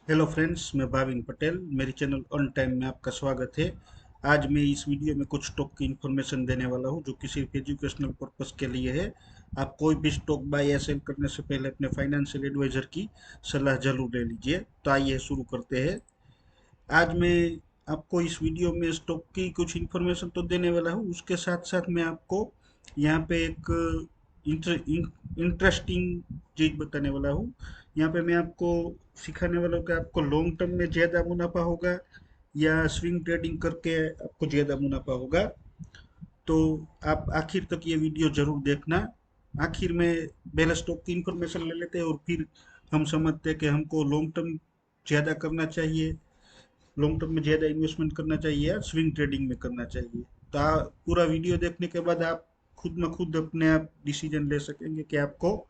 Hello friends, मैं भाविन पटेल। मेरे channel on time में आपका स्वागत है। आज मैं इस वीडियो में कुछ स्टॉक की इन्फॉर्मेशन देने वाला हूं जो कि सिर्फ एजुकेशनल पर्पस के लिए है। आप कोई भी स्टॉक बाय या सेल करने से पहले अपने फाइनेंशियल एडवाइजर की सलाह जरूर ले लीजिए। तो आइए शुरू करते हैं। आज मैं आपको इस वीडियो में स्टॉक की कुछ इन्फॉर्मेशन तो देने वाला हूँ, उसके साथ साथ मैं आपको यहाँ पे एक इंटरेस्टिंग चीज बताने वाला हूँ। यहाँ पे मैं आपको सिखाने वाला हूँ कि आपको लॉन्ग टर्म में ज़्यादा मुनाफा होगा या स्विंग ट्रेडिंग करके आपको ज़्यादा मुनाफा होगा। तो आप आखिर तक ये वीडियो जरूर देखना। आखिर में पहले स्टॉक की इन्फॉर्मेशन ले लेते हैं और फिर हम समझते हैं कि हमको लॉन्ग टर्म ज़्यादा करना चाहिए, लॉन्ग टर्म में ज़्यादा इन्वेस्टमेंट करना चाहिए या स्विंग ट्रेडिंग में करना चाहिए। तो पूरा वीडियो देखने के बाद आप खुद में खुद अपने आप डिसीजन ले सकेंगे कि आपको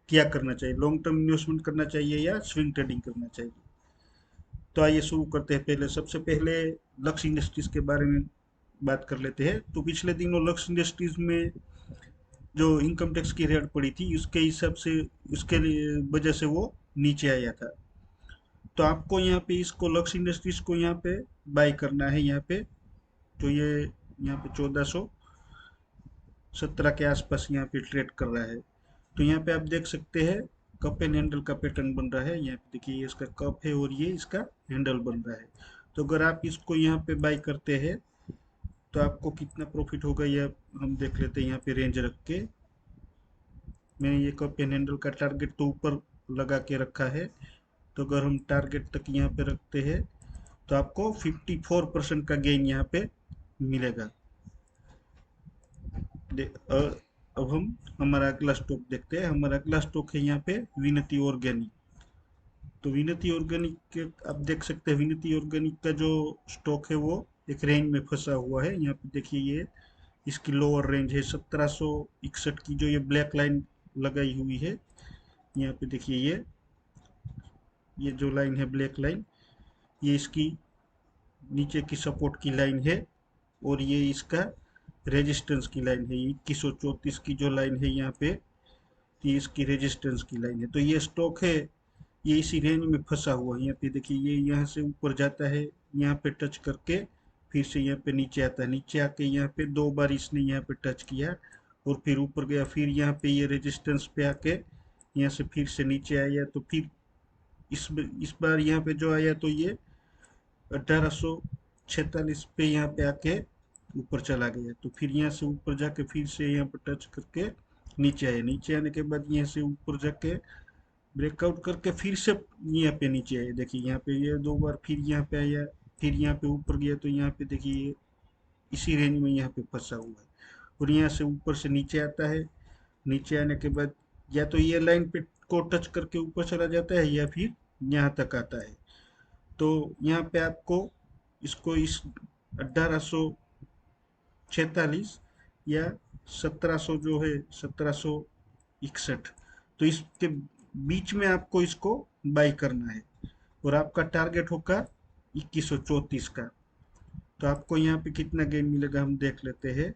क्या करना चाहिए, लॉन्ग टर्म इन्वेस्टमेंट करना चाहिए या स्विंग ट्रेडिंग करना चाहिए। तो आइए शुरू करते हैं। पहले सबसे पहले लक्ष्य इंडस्ट्रीज के बारे में बात कर लेते हैं। तो पिछले दिनों लक्ष्य इंडस्ट्रीज में जो इनकम टैक्स की रेट पड़ी थी उसके हिसाब से, उसके वजह से वो नीचे आया था। तो आपको यहाँ पे इसको लक्ष्य इंडस्ट्रीज को यहाँ पे बाय करना है। यहाँ पे तो ये यहाँ पे 1417 के आसपास यहाँ पे ट्रेड कर रहा है। तो यहाँ पे आप देख सकते हैं कप एंड हैंडल का पैटर्न बन रहा है। यहाँ पे देखिए ये इसका कप है और ये इसका हैंडल बन रहा है। तो अगर आप इसको यहाँ पे बाय करते हैं तो आपको कितना प्रॉफिट होगा ये हम देख लेते हैं। यहाँ पे रेंज रख के मैंने ये कप एंड हैंडल का टारगेट तो ऊपर लगा के रखा है। तो अगर हम टारगेट तक यहाँ पे रखते हैं तो आपको 54% का गेन यहाँ पे मिलेगा। अब हम हमारा अगला स्टॉक देखते हैं। हमारा अगला स्टॉक है यहाँ पे विनती ऑर्गेनिक। तो विनती ऑर्गेनिक के आप देख सकते हैं, विनती ऑर्गेनिक का जो स्टॉक है वो एक रेंज में फंसा हुआ है। यहाँ पे देखिए ये इसकी लोअर रेंज है 1761 की, जो ये ब्लैक लाइन लगाई हुई है। यहाँ पे देखिए ये जो लाइन है ब्लैक लाइन, ये इसकी नीचे की सपोर्ट की लाइन है और ये इसका रेजिस्टेंस की लाइन है। 2134 की जो लाइन है यहाँ पे, ये इसकी रेजिस्टेंस की लाइन है। तो ये स्टॉक है, ये इसी रेंज में फंसा हुआ है। यहाँ पे देखिए ये यहाँ से ऊपर जाता है, यहाँ पे टच करके फिर से यहाँ पे नीचे आता है। नीचे आके यहाँ पे दो बार इसने यहाँ पे टच किया और फिर ऊपर गया, फिर यहाँ पे ये रेजिस्टेंस पे आके यहाँ से फिर से नीचे आया। तो फिर इस बार यहाँ पे जो आया तो ये 1846 पे यहाँ पे आके ऊपर चला गया। तो फिर यहाँ से ऊपर जाके फिर से यहाँ पे टच करके नीचे आया। नीचे आने के बाद यहाँ से ऊपर जाके ब्रेकआउट करके फिर से यहाँ पे नीचे आया। देखिए यहाँ पे ये दो बार फिर यहाँ पे आया, फिर यहाँ पे ऊपर गया। तो यहाँ पे देखिए ये इसी रेंज में यहाँ पे फंसा हुआ है और यहाँ से ऊपर से नीचे आता है। नीचे आने के बाद या तो ये लाइन पे को टच करके ऊपर चला जाता है या फिर यहाँ तक आता है। तो यहाँ पे आपको इसको इस 1846 या 1700 जो है 1761, तो इसके बीच में आपको इसको बाई करना है और आपका टारगेट होगा 2134 का। तो आपको यहाँ पे कितना गेन मिलेगा हम देख लेते हैं।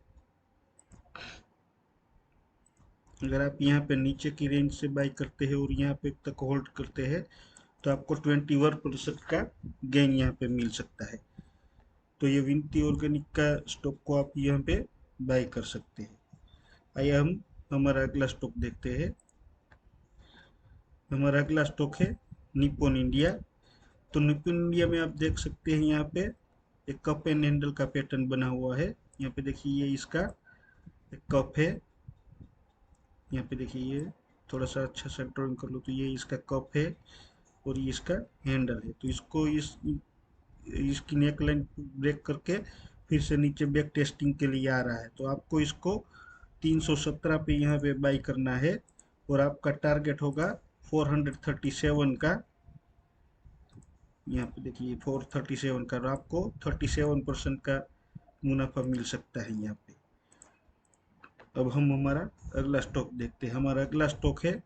अगर आप यहाँ पे नीचे की रेंज से बाई करते हैं और यहाँ पे तक होल्ड करते हैं तो आपको 21% का गेन यहाँ पे मिल सकता है। तो ये विनती ऑर्गेनिक का स्टॉक को आप यहाँ पे बाय कर सकते हैं। आइए हम हमारा अगला स्टॉक देखते हैं। हमारा अगला स्टॉक है निप्पॉन इंडिया। तो निप्पॉन इंडिया में आप देख सकते हैं यहाँ पे एक कप एंड हैंडल का पैटर्न बना हुआ है। यहाँ पे देखिए ये इसका एक कप है। यहाँ पे देखिए ये थोड़ा सा अच्छा सा ड्रॉइंग कर लो तो ये इसका कप है और ये इसका हैंडल है। तो इसको इसकी नेक लाइन ब्रेक करके फिर से नीचे बैक टेस्टिंग के लिए आ रहा है। तो आपको इसको 317 पे यहाँ पे बाई करना है और आपका टारगेट होगा 437 का। यहाँ पे देखिए 437 का, और आपको 37% का मुनाफा मिल सकता है यहाँ पे। अब हम हमारा अगला स्टॉक देखते हैं। हमारा अगला स्टॉक है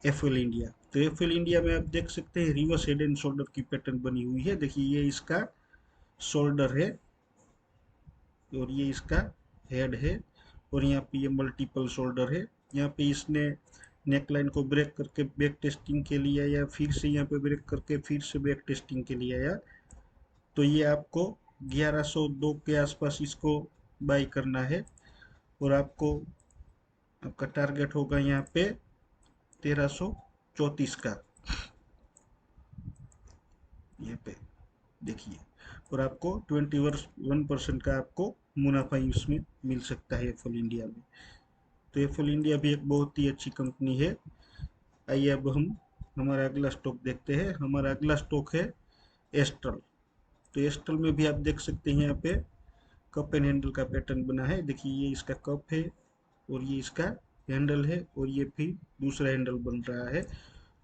एफएल इंडिया। तो एफएल इंडिया में आप देख सकते हैं रिवर्स हेड एंड शोल्डर की पैटर्न बनी हुई है। देखिए ये इसका शोल्डर है और ये इसका हेड है और यहाँ पे ये मल्टीपल शोल्डर है। यहाँ पे इसने नेक लाइन को ब्रेक करके बैक टेस्टिंग के लिए आया, फिर से यहाँ पे ब्रेक करके फिर से बैक टेस्टिंग के लिए आया। तो ये आपको 1102 के आसपास इसको बाई करना है, और आपका टारगेट होगा यहाँ पे 1334 का, यहाँ पे देखिए। और आपको 21% का आपको मुनाफा इसमें मिल सकता है एफएल इंडिया में। तो एफएल इंडिया भी एक बहुत ही अच्छी कंपनी है। आइए अब हम हमारा अगला स्टॉक देखते हैं। हमारा अगला स्टॉक है एस्ट्रल। तो एस्ट्रल में भी आप देख सकते हैं यहाँ पे कप एंड हैंडल का पैटर्न बना है। देखिए ये इसका कप है और ये इसका हैंडल है, और ये फिर दूसरा हैंडल बन रहा है।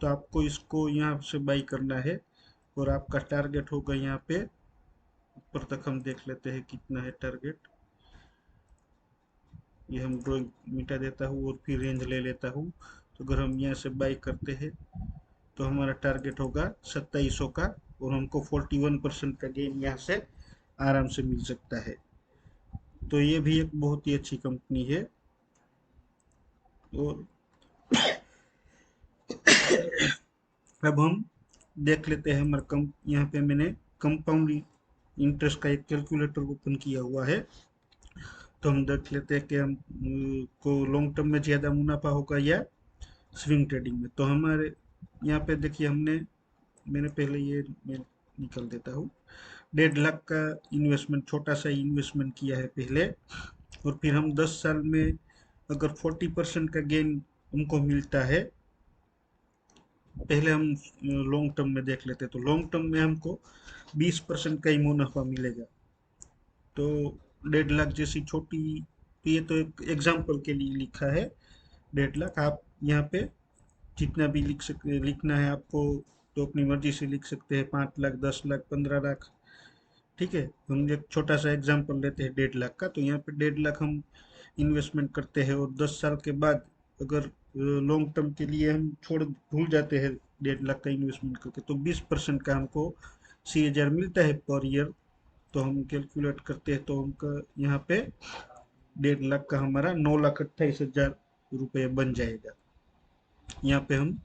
तो आपको इसको यहाँ से बाई करना है, और आपका टारगेट होगा यहाँ पे ऊपर तक। हम देख लेते हैं कितना है टारगेट। ये हम ड्रॉइंग मिटा देता हूँ और फिर रेंज ले लेता हूँ। तो अगर हम यहाँ से बाई करते हैं तो हमारा टारगेट होगा 2700 का, और हमको 41% का गेन यहाँ से आराम से मिल सकता है। तो ये भी एक बहुत ही अच्छी कंपनी है। और अब हम देख लेते हैं हमारा यहाँ पे मैंने कंपाउंड इंटरेस्ट का एक कैलकुलेटर ओपन किया हुआ है। तो हम देख लेते हैं कि हम को लॉन्ग टर्म में ज़्यादा मुनाफा होगा या स्विंग ट्रेडिंग में। तो हमारे यहाँ पे देखिए मैंने पहले ये मैं निकल देता हूँ। 1.5 लाख का इन्वेस्टमेंट, छोटा सा इन्वेस्टमेंट किया है पहले, और फिर हम 10 साल में अगर 40% का गेन हमको मिलता है। पहले हम लॉन्ग टर्म में देख लेते हैं। तो लॉन्ग टर्म में हमको 20% का ही मुनाफा मिलेगा। तो 1.5 लाख जैसी छोटी, ये तो एक एग्जाम्पल के लिए लिखा है। 1.5 लाख आप यहाँ पे जितना भी लिखना है आपको, तो अपनी मर्जी से लिख सकते हैं। 5 लाख, 10 लाख, 15 लाख, ठीक है। हम एक छोटा सा एग्जांपल लेते हैं 1.5 लाख का। तो यहाँ पे 1.5 लाख हम इन्वेस्टमेंट करते हैं, और 10 साल के बाद अगर लॉन्ग टर्म के लिए हम छोड़ भूल जाते हैं 1.5 लाख का इन्वेस्टमेंट करके, तो 20% का हमको 80,000 मिलता है पर ईयर। तो हम कैलकुलेट करते हैं तो हमका यहाँ पे 1.5 लाख का हमारा 9,28,000 रुपये बन जाएगा। यहाँ पे हम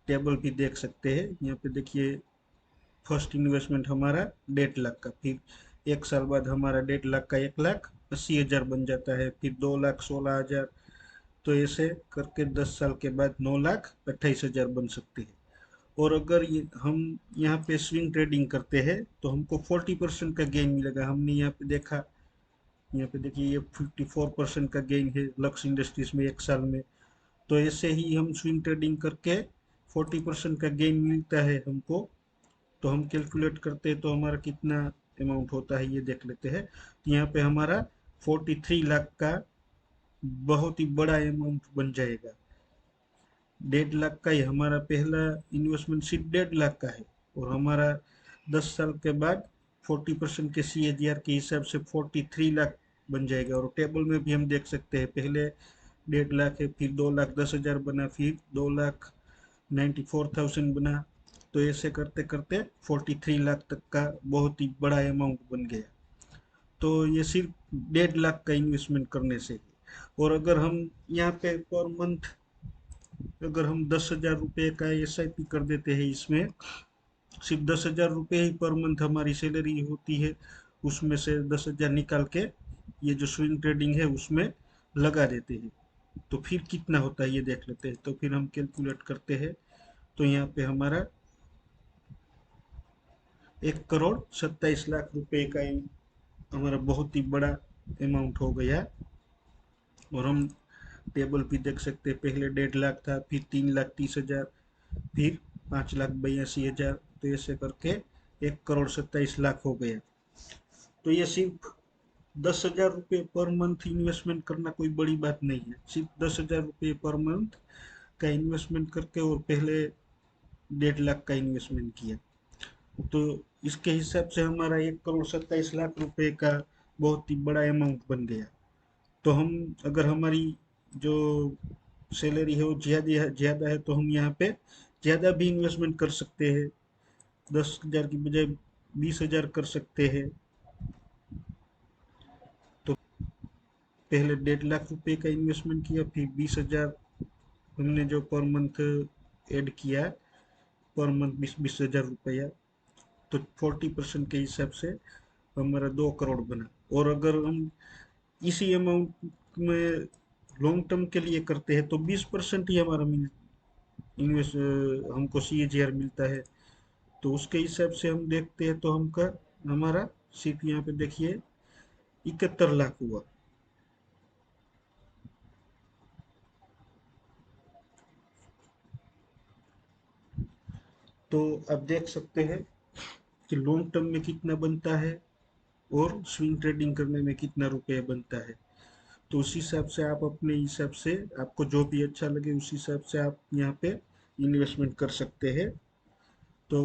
टेबल भी देख सकते हैं। यहाँ पे देखिए फर्स्ट इन्वेस्टमेंट हमारा 1.5 लाख का, फिर 1 साल बाद हमारा 1.5 लाख का 1,80,000 बन जाता है, फिर 2,16,000। तो ऐसे करके 10 साल के बाद 9,28,000 बन सकते हैं। और अगर हम यहाँ पे स्विंग ट्रेडिंग करते हैं तो हमको 40% का गेन मिलेगा। हमने यहाँ पे देखा, यहाँ पे देखिए ये 54% का गेन है लक्स इंडस्ट्रीज में 1 साल में। तो ऐसे ही हम स्विंग ट्रेडिंग करके 40% का गेन मिलता है हमको। तो हम कैलकुलेट करते हैं तो हमारा कितना अमाउंट होता है ये देख लेते हैं। यहाँ पे हमारा 43 लाख का बहुत ही बड़ा अमाउंट बन जाएगा। 1.5 लाख का ही हमारा पहला इन्वेस्टमेंट सिर्फ 1.5 लाख का है, और हमारा 10 साल के बाद 40% के CAGR के हिसाब से 43 लाख बन जाएगा। और टेबल में भी हम देख सकते हैं, पहले 1.5 लाख है, फिर 2,10,000 बना, फिर 2,94,000 बना। तो ऐसे करते करते 43 लाख तक का बहुत ही बड़ा अमाउंट बन गया। तो ये सिर्फ 1.5 लाख का इन्वेस्टमेंट करने से। और अगर हम यहाँ पे पर मंथ अगर हम 10,000 रुपये का SIP कर देते हैं, इसमें सिर्फ 10,000 रुपये ही पर मंथ हमारी सैलरी होती है, उसमें से 10,000 निकाल के ये जो स्विंग ट्रेडिंग है उसमें लगा देते हैं। तो फिर कितना होता है ये देख लेते हैं। तो फिर हम कैलकुलेट करते हैं। तो यहाँ पे हमारा 1,27,00,000 रुपये का हमारा बहुत ही बड़ा अमाउंट हो गया। और हम टेबल भी देख सकते हैं, पहले 1.5 लाख था, फिर 3,30,000, फिर 5,82,000। तो ऐसे करके 1,27,00,000 हो गया। तो ये सिर्फ 10,000 रुपये पर मंथ इन्वेस्टमेंट करना कोई बड़ी बात नहीं है। सिर्फ 10,000 रुपये पर मंथ का इन्वेस्टमेंट करके, और पहले 1.5 लाख का इन्वेस्टमेंट किया, तो इसके हिसाब से हमारा 1,27,00,000 रुपये का बहुत ही बड़ा अमाउंट बन गया। तो हम अगर हमारी जो सैलरी है वो ज़्यादा ज़्यादा है, तो हम यहाँ पे ज़्यादा भी इन्वेस्टमेंट कर सकते हैं। 10,000 की बजाय 20,000 कर सकते हैं। तो पहले 1.5 लाख रुपए का इन्वेस्टमेंट किया, फिर 20,000 हमने जो पर मंथ ऐड किया, पर मंथ 20,000 रुपया, तो 40% के हिसाब से हमारा 2 करोड़ बना। और अगर हम इसी अमाउंट में लॉन्ग टर्म के लिए करते हैं तो 20% ही हमारा इन्वेस्ट हमको CAGR मिलता है। तो उसके हिसाब से हम देखते हैं तो हमका हमारा सिर्फ यहाँ पे देखिए 71 लाख हुआ। तो आप देख सकते हैं कि लॉन्ग टर्म में कितना बनता है और स्विंग ट्रेडिंग करने में कितना रुपया बनता है। तो उस हिसाब से आप अपने हिसाब से आपको जो भी अच्छा लगे उस हिसाब से आप यहाँ पे इन्वेस्टमेंट कर सकते हैं। तो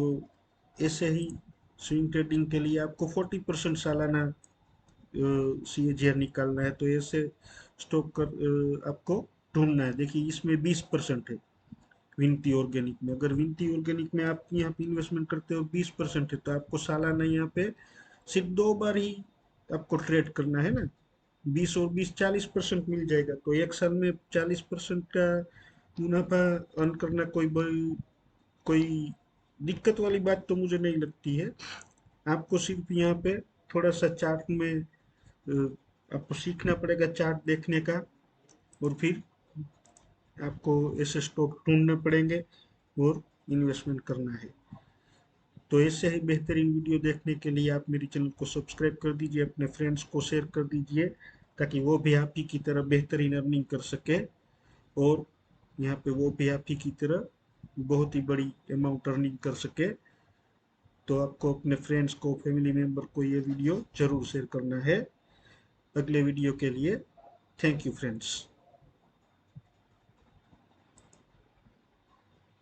ऐसे ही स्विंग ट्रेडिंग के लिए आपको 40% सालाना CAGR निकालना है। तो ऐसे स्टॉक कर आपको ढूंढना है। देखिए इसमें 20% है विनती ऑर्गेनिक में। अगर विनती ऑर्गेनिक में आप यहाँ पे इन्वेस्टमेंट करते हो 20% है, तो आपको सालाना यहाँ पे सिर्फ 2 बार ही आपको ट्रेड करना है ना। 20 और 20 40% मिल जाएगा। तो एक साल में 40% का मुनाफा अर्न करना कोई दिक्कत वाली बात तो मुझे नहीं लगती है। आपको सिर्फ यहाँ पे थोड़ा सा चार्ट में आपको सीखना पड़ेगा चार्ट देखने का, और फिर आपको ऐसे स्टॉक ढूंढने पड़ेंगे और इन्वेस्टमेंट करना है। तो ऐसे ही बेहतरीन वीडियो देखने के लिए आप मेरे चैनल को सब्सक्राइब कर दीजिए, अपने फ्रेंड्स को शेयर कर दीजिए, ताकि वो भी आप ही की तरह बेहतरीन अर्निंग कर सके, और यहाँ पे वो भी आप ही की तरह बहुत ही बड़ी अमाउंट अर्निंग कर सके। तो आपको अपने फ्रेंड्स को, फैमिली मेम्बर को ये वीडियो जरूर शेयर करना है। अगले वीडियो के लिए थैंक यू फ्रेंड्स।